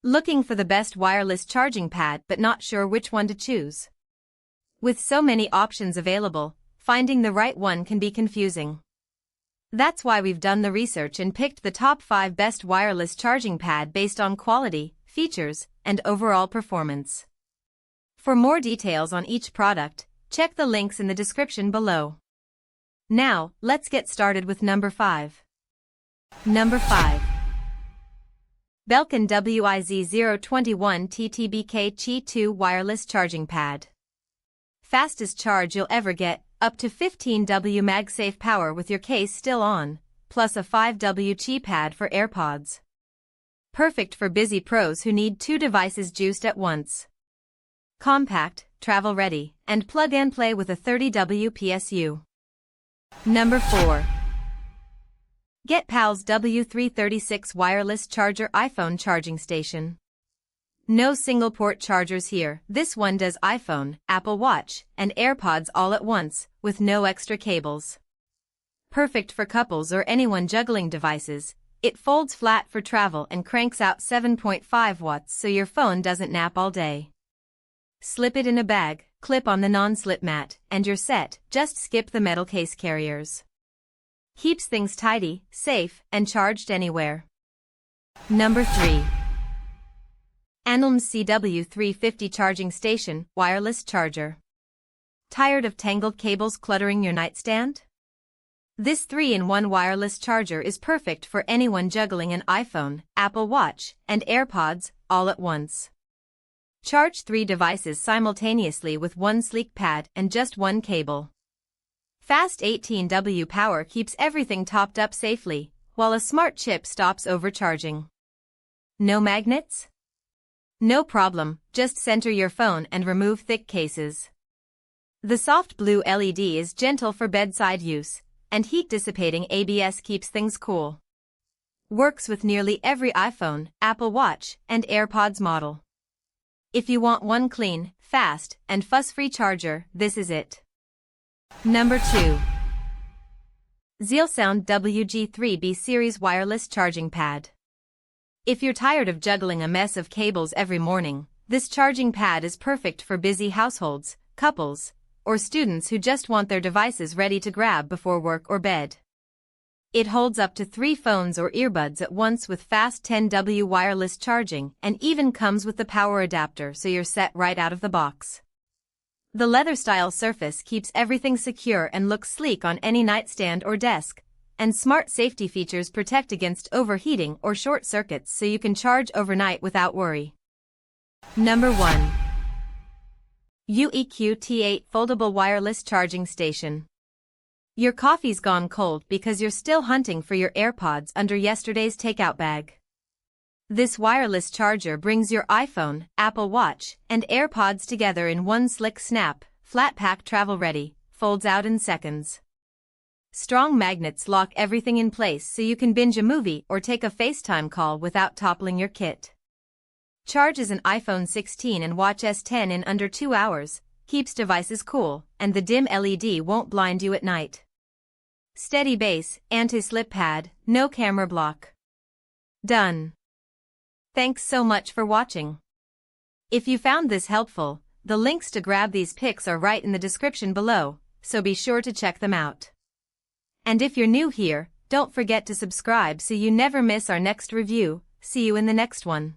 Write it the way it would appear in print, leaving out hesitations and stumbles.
Looking for the best wireless charging pad but not sure which one to choose? With so many options available, finding the right one can be confusing. That's why we've done the research and picked the top 5 best wireless charging pad based on quality, features, and overall performance. For more details on each product, check the links in the description below. Now, let's get started with number 5. Number 5. Belkin WIZ021 TTBK Qi2 Wireless Charging Pad. Fastest charge you'll ever get, up to 15W MagSafe power with your case still on, plus a 5W Qi pad for AirPods. Perfect for busy pros who need 2 devices juiced at once. Compact, travel ready, and plug and play with a 30W PSU. Number 4. GETPALS W336 Wireless Charger iPhone Charging Station. No single-port chargers here. This one does iPhone, Apple Watch, and AirPods all at once, with no extra cables. Perfect for couples or anyone juggling devices. It folds flat for travel and cranks out 7.5 watts so your phone doesn't nap all day. Slip it in a bag, clip on the non-slip mat, and you're set. Just skip the metal case carriers. Keeps things tidy, safe, and charged anywhere. Number 3. Anlmz CW350 Charging Station Wireless Charger. Tired of tangled cables cluttering your nightstand? This 3-in-1 wireless charger is perfect for anyone juggling an iPhone, Apple Watch, and AirPods all at once. Charge 3 devices simultaneously with one sleek pad and just one cable. Fast 18W power keeps everything topped up safely, while a smart chip stops overcharging. No magnets? No problem, just center your phone and remove thick cases. The soft blue LED is gentle for bedside use, and heat-dissipating ABS keeps things cool. Works with nearly every iPhone, Apple Watch, and AirPods model. If you want one clean, fast, and fuss-free charger, this is it. Number 2. ZealSound WG3B Series Wireless Charging Pad. If you're tired of juggling a mess of cables every morning, this charging pad is perfect for busy households, couples, or students who just want their devices ready to grab before work or bed. It holds up to 3 phones or earbuds at once with fast 10W wireless charging and even comes with the power adapter so you're set right out of the box. The leather-style surface keeps everything secure and looks sleek on any nightstand or desk, and smart safety features protect against overheating or short circuits so you can charge overnight without worry. Number 1. Qi2 Foldable Wireless Charging Station. Your coffee's gone cold because you're still hunting for your AirPods under yesterday's takeout bag. This wireless charger brings your iPhone, Apple Watch, and AirPods together in one slick snap, flat pack travel ready, folds out in seconds. Strong magnets lock everything in place so you can binge a movie or take a FaceTime call without toppling your kit. Charges an iPhone 16 and Watch S10 in under 2 hours, keeps devices cool, and the dim LED won't blind you at night. Steady base, anti-slip pad, no camera block. Done. Thanks so much for watching. If you found this helpful, the links to grab these pics are right in the description below, so be sure to check them out. And if you're new here, don't forget to subscribe so you never miss our next review. See you in the next one.